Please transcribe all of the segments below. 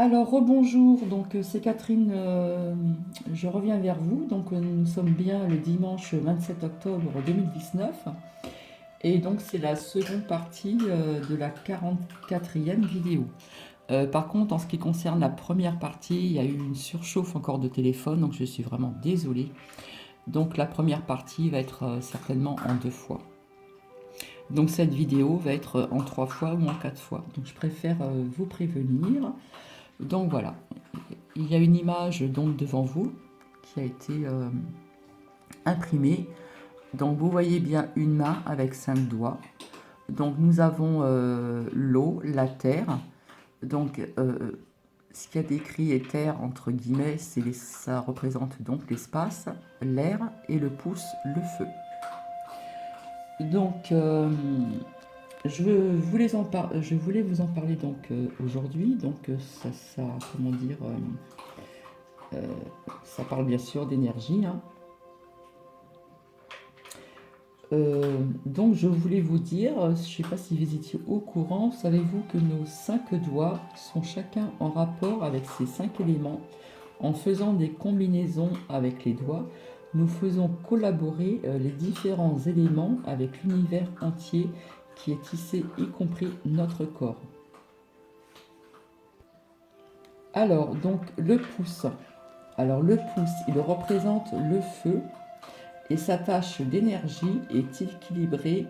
Alors, rebonjour, donc c'est Catherine, je reviens vers vous. Donc, nous sommes bien le dimanche 27 octobre 2019 et donc c'est la seconde partie de la 44e vidéo. Par contre, en ce qui concerne la première partie, il y a eu une surchauffe encore de téléphone, donc je suis vraiment désolée. Donc, la première partie va être certainement en 2 fois. Donc, cette vidéo va être en 3 fois ou en 4 fois. Donc, je préfère vous prévenir. Donc, voilà. Il y a une image donc devant vous qui a été imprimée. Donc vous voyez bien une main avec 5 doigts. Donc nous avons l'eau, la terre. Donc ce qui a décrit est terre entre guillemets, ça représente donc l'espace, l'air et le pouce, le feu. Donc je voulais vous en parler donc aujourd'hui. Donc ça comment dire, ça parle bien sûr d'énergie, hein. Donc je voulais vous dire, je ne sais pas si vous étiez au courant, savez-vous que nos 5 doigts sont chacun en rapport avec ces 5 éléments? En faisant des combinaisons avec les doigts, nous faisons collaborer les différents éléments avec l'univers entier qui est tissé, y compris notre corps. Alors, donc le pouce. Alors le pouce, il représente le feu et sa tâche d'énergie est équilibrer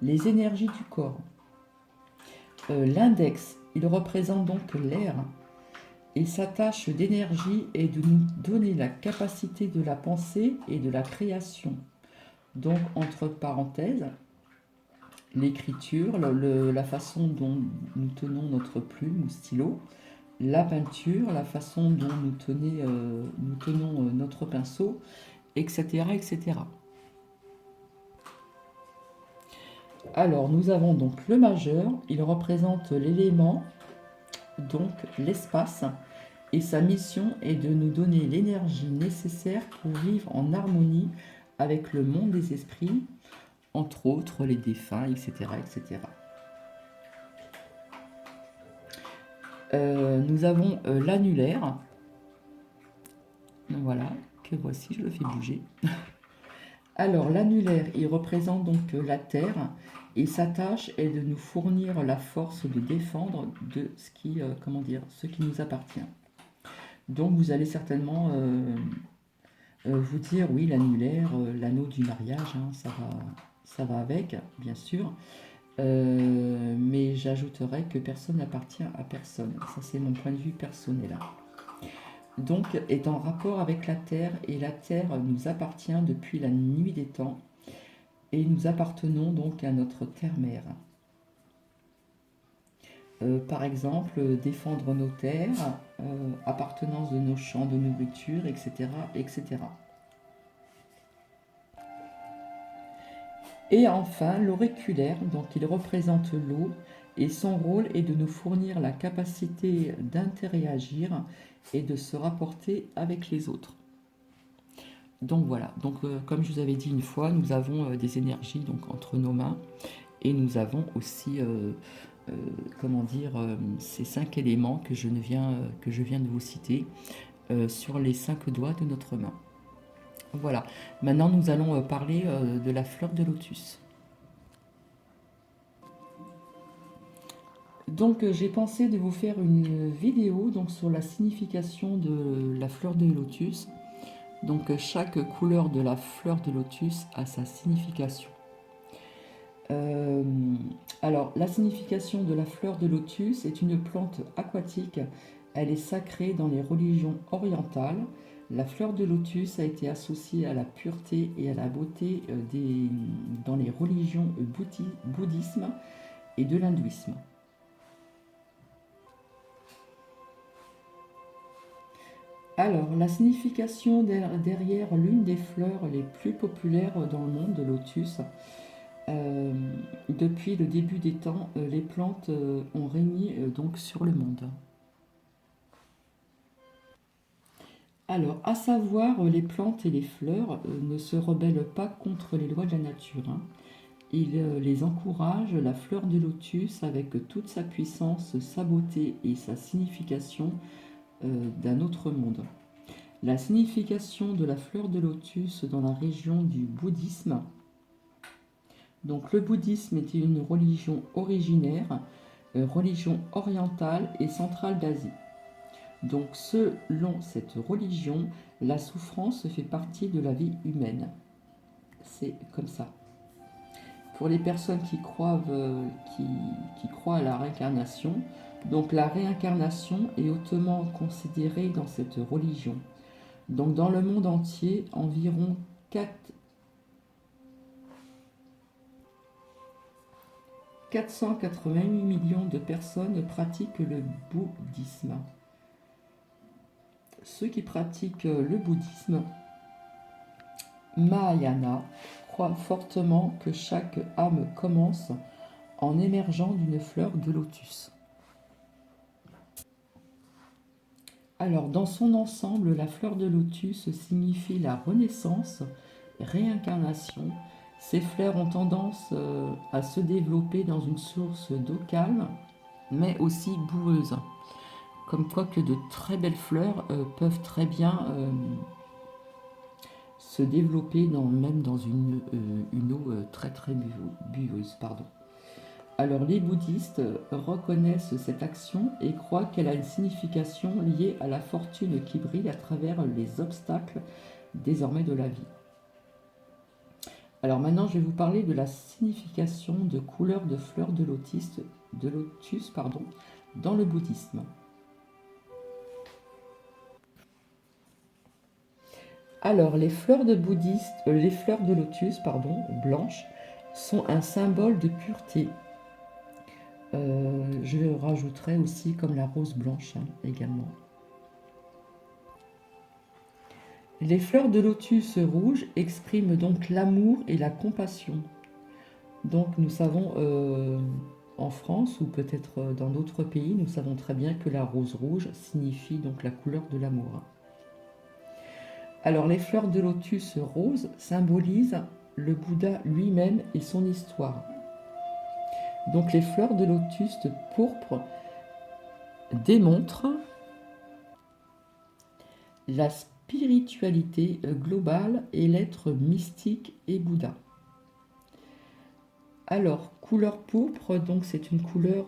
les énergies du corps. L'index, il représente donc l'air et sa tâche d'énergie est de nous donner la capacité de la pensée et de la création. Donc, entre parenthèses, l'écriture, la façon dont nous tenons notre plume ou stylo, la peinture, la façon dont nous tenons notre pinceau, etc., etc. Alors, nous avons donc le majeur, il représente l'élément, donc l'espace, et sa mission est de nous donner l'énergie nécessaire pour vivre en harmonie avec le monde des esprits, entre autres les défunts, etc. etc. Nous avons l'annulaire, voilà, que voici, je le fais bouger. Alors, l'annulaire, il représente donc la Terre et sa tâche est de nous fournir la force de défendre de ce qui nous appartient. Donc, vous allez certainement vous dire, oui, l'annulaire, l'anneau du mariage, hein, ça va avec, bien sûr. Mais j'ajouterais que personne n'appartient à personne. Ça, c'est mon point de vue personnel. Donc, est en rapport avec la Terre, et la Terre nous appartient depuis la nuit des temps, et nous appartenons donc à notre terre-mère. Par exemple, défendre nos terres, appartenance de nos champs de nourriture, etc., etc. Et enfin, l'auriculaire, donc il représente l'eau, et son rôle est de nous fournir la capacité d'interagir et de se rapporter avec les autres. Donc voilà, donc comme je vous avais dit une fois, nous avons des énergies donc entre nos mains, et nous avons aussi ces 5 éléments que je viens de vous citer sur les 5 doigts de notre main. Voilà, maintenant nous allons parler de la fleur de lotus. Donc j'ai pensé de vous faire une vidéo donc, sur la signification de la fleur de lotus. Donc chaque couleur de la fleur de lotus a sa signification. Euh, alors, la signification de la fleur de lotus est une plante aquatique. Elle est sacrée dans les religions orientales. La fleur de lotus a été associée à la pureté et à la beauté dans les religions bouddhisme et de l'hindouisme. Alors, la signification derrière l'une des fleurs les plus populaires dans le monde, de lotus. Euh, Depuis le début des temps, les plantes ont régné donc sur le monde. Alors, à savoir, les plantes et les fleurs ne se rebellent pas contre les lois de la nature, hein. Il les encourage, la fleur de lotus, avec toute sa puissance, sa beauté et sa signification d'un autre monde. La signification de la fleur de lotus dans la région du bouddhisme. Donc le bouddhisme était une religion originaire, religion orientale et centrale d'Asie. Donc selon cette religion, la souffrance fait partie de la vie humaine. C'est comme ça. Pour les personnes qui croient à la réincarnation, donc la réincarnation est hautement considérée dans cette religion. Donc dans le monde entier, environ 488 millions de personnes pratiquent le bouddhisme. Ceux qui pratiquent le bouddhisme Mahayana croient fortement que chaque âme commence en émergeant d'une fleur de lotus. Alors, dans son ensemble, la fleur de lotus signifie la renaissance, réincarnation. Ces fleurs ont tendance à se développer dans une source d'eau calme, mais aussi boueuse. Comme quoi que de très belles fleurs peuvent très bien se développer même dans une eau très très bueuse. Alors les bouddhistes reconnaissent cette action et croient qu'elle a une signification liée à la fortune qui brille à travers les obstacles désormais de la vie. Alors maintenant je vais vous parler de la signification de couleur de fleurs de lotus dans le bouddhisme. Alors les fleurs de lotus blanches sont un symbole de pureté. Je rajouterai aussi comme la rose blanche également. Les fleurs de lotus rouges expriment donc l'amour et la compassion. Donc nous savons en France ou peut-être dans d'autres pays, nous savons très bien que la rose rouge signifie donc la couleur de l'amour. Alors les fleurs de lotus roses symbolisent le Bouddha lui-même et son histoire. Donc les fleurs de lotus pourpre démontrent la spiritualité globale et l'être mystique et Bouddha. Alors, couleur pourpre, donc c'est une couleur,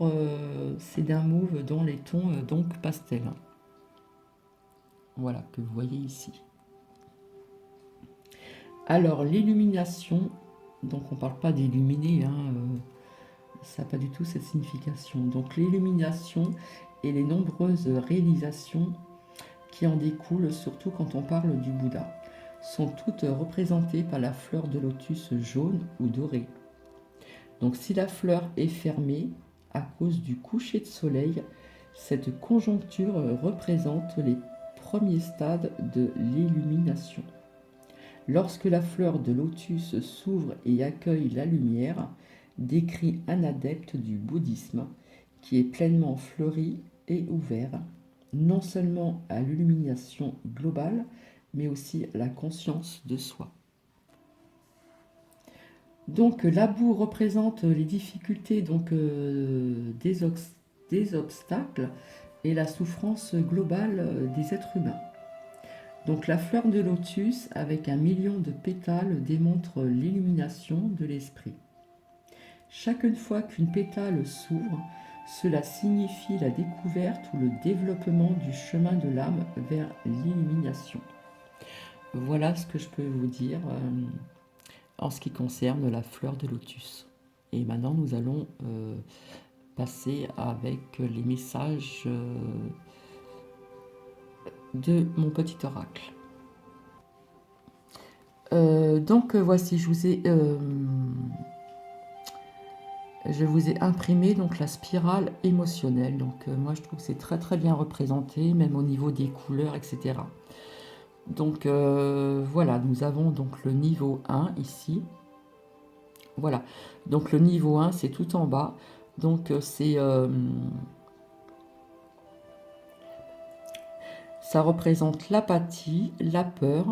c'est d'un mauve dans les tons donc pastel. Voilà, que vous voyez ici. Alors, l'illumination, donc on ne parle pas d'illuminer, ça n'a pas du tout cette signification. Donc l'illumination et les nombreuses réalisations qui en découlent, surtout quand on parle du Bouddha, sont toutes représentées par la fleur de lotus jaune ou dorée. Donc si la fleur est fermée à cause du coucher de soleil, cette conjoncture représente les premiers stades de l'illumination. Lorsque la fleur de lotus s'ouvre et accueille la lumière, décrit un adepte du bouddhisme qui est pleinement fleuri et ouvert, non seulement à l'illumination globale, mais aussi à la conscience de soi. Donc la boue représente les difficultés des obstacles et la souffrance globale des êtres humains. Donc la fleur de lotus avec 1 million de pétales démontre l'illumination de l'esprit. Chaque fois qu'une pétale s'ouvre, cela signifie la découverte ou le développement du chemin de l'âme vers l'illumination. Voilà ce que je peux vous dire en ce qui concerne la fleur de lotus. Et maintenant, nous allons passer avec les messages de mon petit oracle. Voici, je vous ai imprimé donc la spirale émotionnelle. Donc moi je trouve que c'est très très bien représenté, même au niveau des couleurs, etc. Donc voilà, nous avons donc le niveau 1 ici. Voilà, donc le niveau 1 c'est tout en bas. Donc ça représente l'apathie, la peur.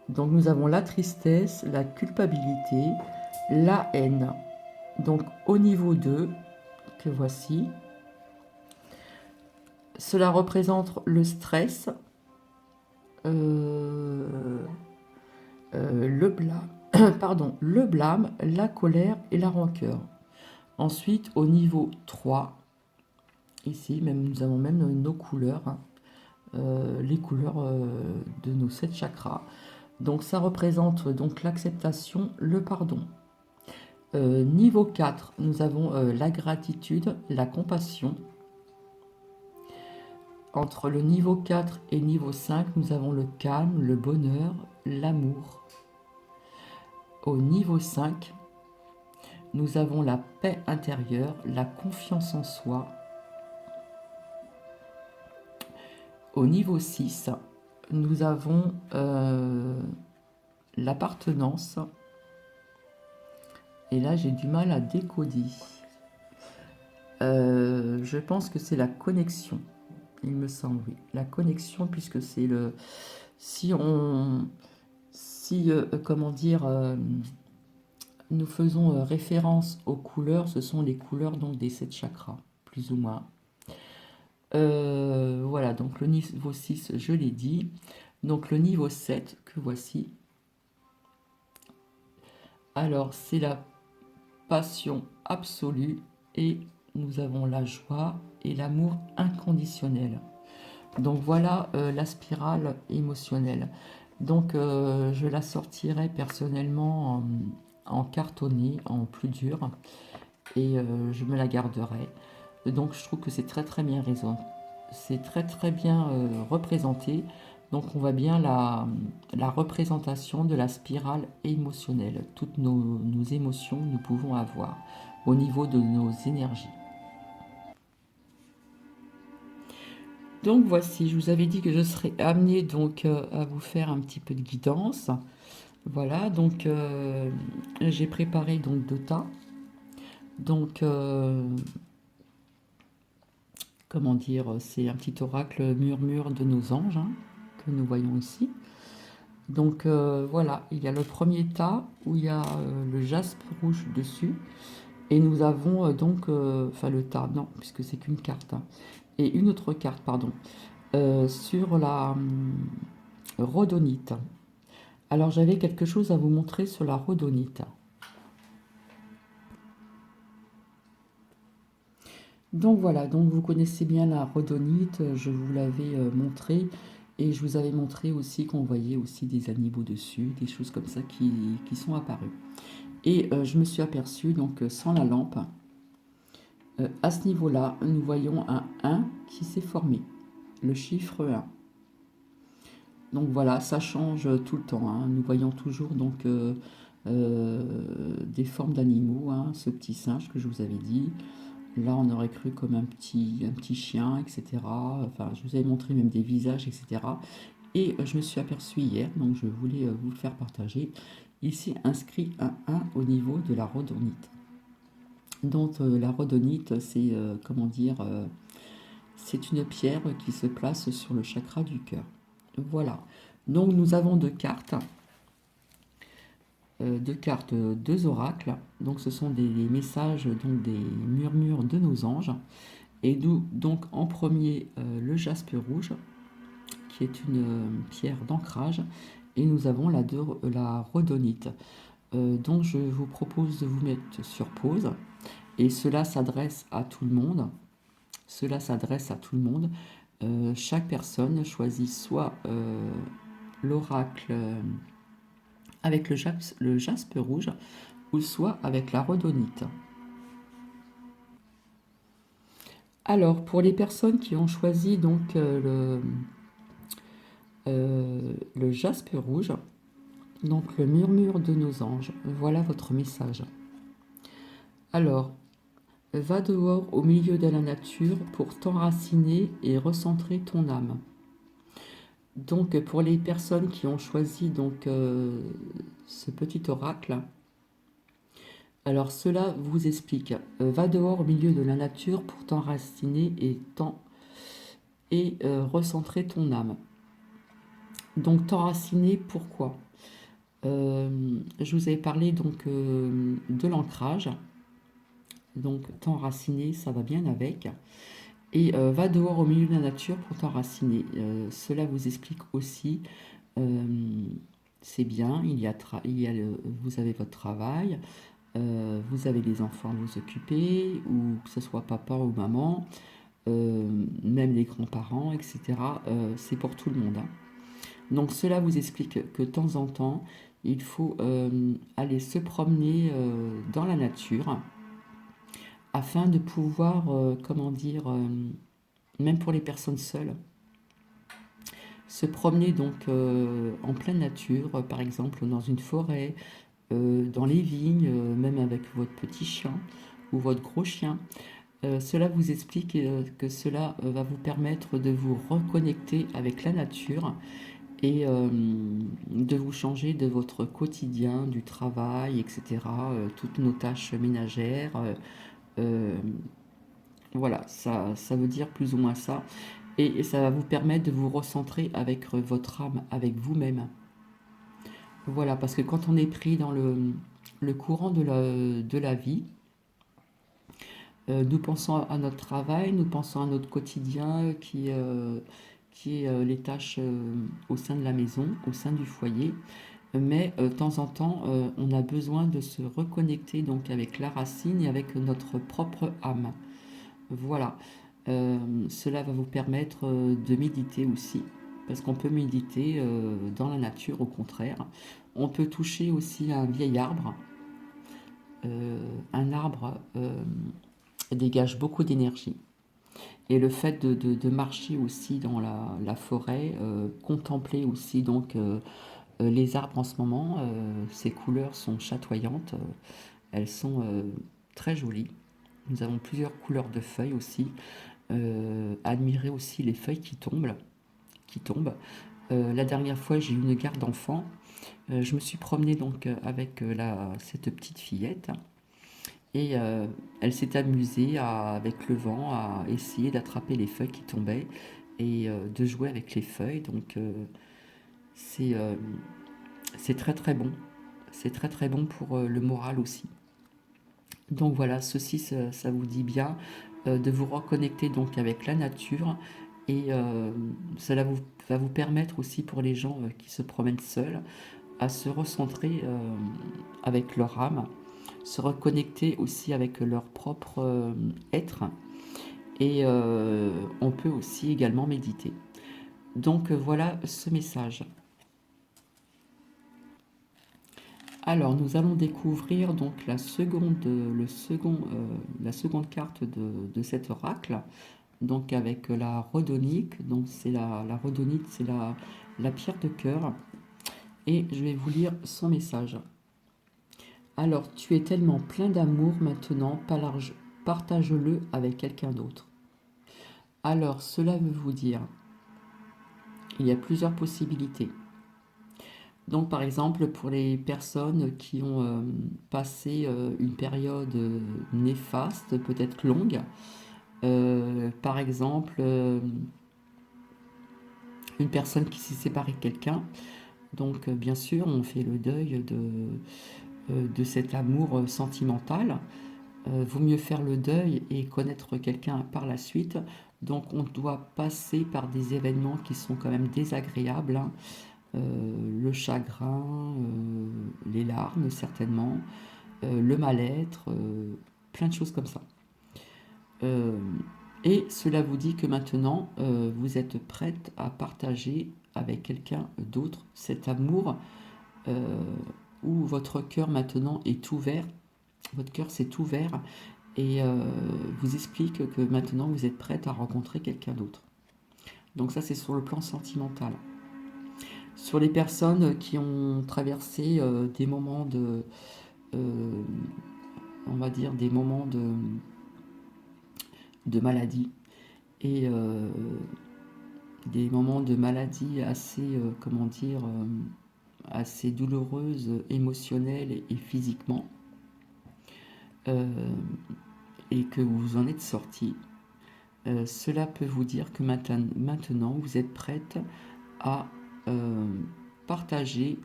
Donc nous avons la tristesse, la culpabilité, la haine. Donc au niveau 2, que voici, cela représente le stress, le blâme, pardon, le blâme, la colère et la rancœur. Ensuite, au niveau 3, ici, même, nous avons même nos couleurs, hein, les couleurs de nos 7 chakras. Donc ça représente donc l'acceptation, le pardon. Niveau 4, nous avons la gratitude, la compassion. Entre le niveau 4 et niveau 5, nous avons le calme, le bonheur, l'amour. Au niveau 5, nous avons la paix intérieure, la confiance en soi. Au niveau 6, nous avons l'appartenance. Et là, j'ai du mal à décoder. Je pense que c'est la connexion. Il me semble, oui. La connexion, puisque c'est le... comment dire, nous faisons référence aux couleurs, ce sont les couleurs donc des 7 chakras, plus ou moins. Voilà, donc le niveau 6, je l'ai dit. Donc le niveau 7, que voici. Alors, c'est la passion absolue et nous avons la joie et l'amour inconditionnel. Donc voilà la spirale émotionnelle. Donc je la sortirai personnellement en cartonné, en plus dur, et je me la garderai. Donc je trouve que c'est très très bien raison. C'est très très bien représenté. Donc on voit bien la représentation de la spirale émotionnelle. Toutes nos émotions nous pouvons avoir au niveau de nos énergies. Donc voici, je vous avais dit que je serais amenée donc à vous faire un petit peu de guidance. Voilà, donc j'ai préparé donc 2 tas. Donc comment dire, c'est un petit oracle murmure de nos anges, hein, que nous voyons ici. Donc voilà, il y a le premier tas où il y a le jaspe rouge dessus. Et nous avons donc, enfin le tas, non, puisque c'est qu'une carte, hein, et une autre carte, pardon, sur la rhodonite. Alors j'avais quelque chose à vous montrer sur la rhodonite. Donc voilà, donc vous connaissez bien la rhodonite, je vous l'avais montré, et je vous avais montré aussi qu'on voyait aussi des animaux dessus, des choses comme ça qui sont apparues. Et je me suis aperçue, donc sans la lampe, à ce niveau-là, nous voyons un 1 qui s'est formé, le chiffre 1. Donc voilà, ça change tout le temps, hein. Nous voyons toujours donc des formes d'animaux, hein, ce petit singe que je vous avais dit. Là, on aurait cru comme un petit chien, etc. Enfin, je vous avais montré même des visages, etc. Et je me suis aperçue hier, donc je voulais vous le faire partager. Ici, inscrit un 1 au niveau de la rhodonite. Donc la rhodonite, c'est comment dire, c'est une pierre qui se place sur le chakra du cœur. Voilà. Donc nous avons 2 cartes. 2 cartes, 2 oracles. Donc ce sont des messages, donc des murmures de nos anges. Et donc en premier le jaspe rouge, qui est une pierre d'ancrage. Et nous avons la rhodonite. Donc je vous propose de vous mettre sur pause. Et cela s'adresse à tout le monde. Cela s'adresse à tout le monde. Chaque personne choisit soit l'oracle avec le jaspe rouge ou soit avec la rhodonite. Alors, pour les personnes qui ont choisi donc le jaspe rouge, donc le murmure de nos anges, voilà votre message. Alors, va dehors au milieu de la nature pour t'enraciner et recentrer ton âme. Donc pour les personnes qui ont choisi donc ce petit oracle, alors cela vous explique. Va dehors au milieu de la nature pour t'enraciner et recentrer ton âme. Donc t'enraciner, pourquoi Je vous avais parlé donc de l'ancrage. Donc t'enraciner, ça va bien avec. Et va dehors au milieu de la nature pour t'enraciner. Cela vous explique aussi, euh, c'est bien, vous avez votre travail, vous avez des enfants à vous occuper, ou que ce soit papa ou maman, même les grands-parents, etc. C'est pour tout le monde, hein. Donc cela vous explique que de temps en temps, il faut aller se promener dans la nature afin de pouvoir, comment dire, même pour les personnes seules, se promener donc en pleine nature, par exemple dans une forêt, dans les vignes, même avec votre petit chien ou votre gros chien. Cela vous explique que cela va vous permettre de vous reconnecter avec la nature et de vous changer de votre quotidien, du travail, etc., toutes nos tâches ménagères. Euh, voilà, ça veut dire plus ou moins ça. Et ça va vous permettre de vous recentrer avec votre âme, avec vous-même. Voilà, parce que quand on est pris dans le courant de la vie, nous pensons à notre travail, nous pensons à notre quotidien qui est les tâches au sein de la maison, au sein du foyer. Mais de temps en temps, on a besoin de se reconnecter donc avec la racine et avec notre propre âme. Voilà. Cela va vous permettre de méditer aussi, parce qu'on peut méditer dans la nature au contraire. On peut toucher aussi un vieil arbre. Un arbre dégage beaucoup d'énergie. Et le fait de marcher aussi dans la forêt, contempler aussi donc les arbres en ce moment, ces couleurs sont chatoyantes, elles sont très jolies. Nous avons plusieurs couleurs de feuilles aussi. Admirer aussi les feuilles qui tombent. La dernière fois, j'ai eu une garde d'enfant. Je me suis promenée donc avec cette petite fillette et elle s'est amusée avec le vent à essayer d'attraper les feuilles qui tombaient et de jouer avec les feuilles. Donc c'est euh, c'est très très bon. C'est très très bon pour le moral aussi. Donc voilà, ceci, ça vous dit bien de vous reconnecter donc avec la nature et cela va vous permettre aussi pour les gens qui se promènent seuls à se recentrer avec leur âme, se reconnecter aussi avec leur propre être et on peut aussi également méditer. Donc voilà ce message. Alors, nous allons découvrir donc la seconde carte de cet oracle, donc avec la rhodonite. Donc, c'est la rhodonite, c'est la pierre de cœur. Et je vais vous lire son message. Alors, tu es tellement plein d'amour maintenant, partage-le avec quelqu'un d'autre. Alors, cela veut vous dire, il y a plusieurs possibilités. Donc, par exemple, pour les personnes qui ont passé une période néfaste, peut-être longue, par exemple, une personne qui s'est séparée de quelqu'un, donc bien sûr, on fait le deuil de cet amour sentimental. Vaut mieux faire le deuil et connaître quelqu'un par la suite. Donc, on doit passer par des événements qui sont quand même désagréables, hein. Le chagrin, les larmes certainement, le mal-être, plein de choses comme ça. Euh, et cela vous dit que maintenant, vous êtes prête à partager avec quelqu'un d'autre cet amour euh, où votre cœur maintenant est ouvert, votre cœur s'est ouvert et vous explique que maintenant vous êtes prête à rencontrer quelqu'un d'autre. Donc ça c'est sur le plan sentimental. Sur les personnes qui ont traversé des moments euh, on va dire des moments de maladie et des moments de maladie assez, comment dire, assez douloureuses, émotionnelles et physiquement, euh, et que vous en êtes sorti. Cela peut vous dire que maintenant vous êtes prête à euh, partager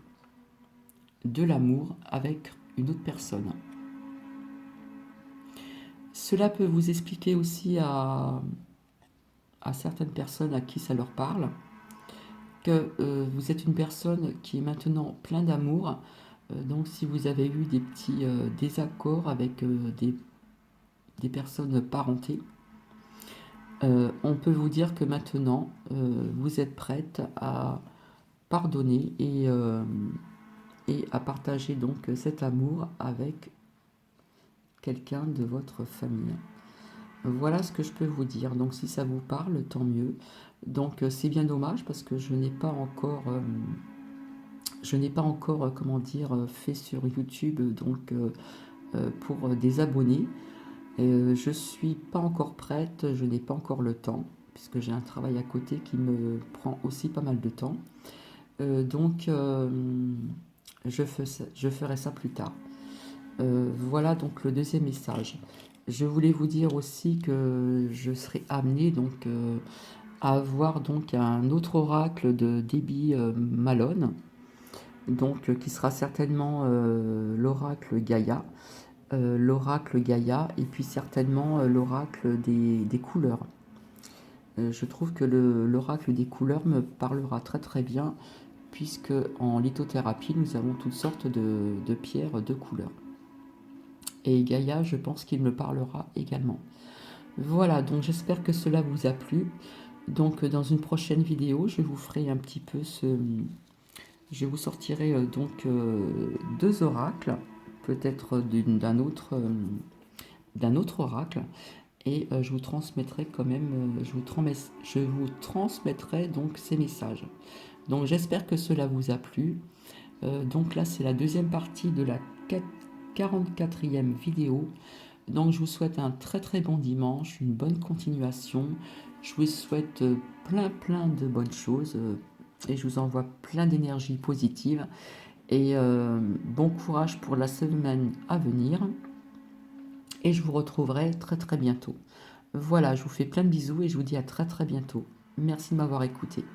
de l'amour avec une autre personne. Cela peut vous expliquer aussi à certaines personnes à qui ça leur parle que vous êtes une personne qui est maintenant plein d'amour. Donc si vous avez eu des petits désaccords avec des personnes parentées, on peut vous dire que maintenant vous êtes prête à pardonner et à partager donc cet amour avec quelqu'un de votre famille. Voilà ce que je peux vous dire. Donc si ça vous parle, tant mieux. Donc c'est bien dommage parce que je n'ai pas encore, comment dire, fait sur YouTube donc pour des abonnés. Je suis pas encore prête, je n'ai pas encore le temps puisque j'ai un travail à côté qui me prend aussi pas mal de temps. Donc je ferai ça plus tard. Voilà donc le deuxième message. Je voulais vous dire aussi que je serai amenée donc à avoir donc un autre oracle de Debbie Malone, donc qui sera certainement l'oracle Gaïa, et puis certainement l'oracle des couleurs. Je trouve que l'oracle des couleurs me parlera très très bien puisque en lithothérapie nous avons toutes sortes de pierres de couleurs. Et Gaïa, je pense qu'il me parlera également. Voilà, donc j'espère que cela vous a plu. Donc dans une prochaine vidéo, je vous ferai un petit peu je vous sortirai donc deux oracles, peut-être d'un autre oracle, et je vous transmettrai quand même, je vous transmettrai donc ces messages. Donc j'espère que cela vous a plu. Donc là, c'est la deuxième partie de la 44e vidéo. Donc je vous souhaite un très très bon dimanche, une bonne continuation. Je vous souhaite plein de bonnes choses et je vous envoie plein d'énergie positive. Et bon courage pour la semaine à venir. Et je vous retrouverai très très bientôt. Voilà, je vous fais plein de bisous et je vous dis à très très bientôt. Merci de m'avoir écouté.